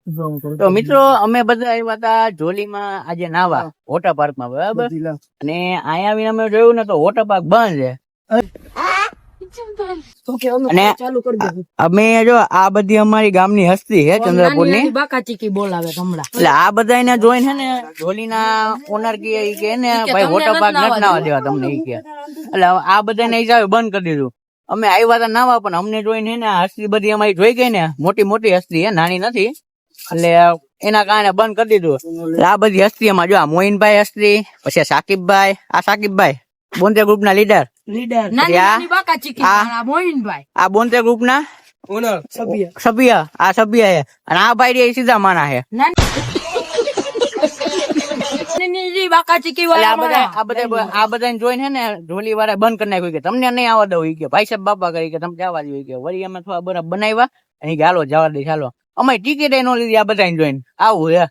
તો મિત્રો અમે બધા આવ્યા હતા જોલીમાં આજે નાવા વોટર પાર્ક માં, બરાબર. અને અહીંયા આવીને અમે જોયું ને તો વોટર પાર્ક બંધ છે. અને અમે જો આ બધી અમારી ગામની હસ્તી છે ચંદ્રપુર ની, એટલે આ બધા જોઈને છે ને જોલીના ઓનર કે ને ભાઈ વોટર પાર્ક નથી નાવા દેવા તમને ઈ કે, એટલે આ બધાને હિસાબે બંધ કરી દીધું. અમે આવ્યા હતા નાવા, પણ અમને જોઈને ને હસ્તી બધી અમારી જોઈ ગઈ ને, મોટી મોટી હસ્તી છે, નાની નથી, એટલે એના કારણે બંધ કરી દીધું. આ બધી હસ્તીમાં જો આ મોઈનભાઈ હસ્તી, પછી સાકિબભાઈ, આ સાકિબભાઈ બોંતે ગ્રુપ ના લીડર, આ બોંતે ગ્રુપ ના સભ્ય, આ સભ્ય છે, અને આ ભાઈ સીધા માના છે. આ બધા જોઈને ને ઢોલી વાળા બંધ કરી નાખ્યું કે તમને નહીં આવવા દઉં કે ભાઈ સાહેબ બાપા કરી કે તમે જવા દો કે. વળી અમે થોડા બરાબર બનાવ્યા અને હાલો જવા દે, ચાલો. અમારી ટિકિટ નો લીધી આ બધા જોઈને. આવું છે.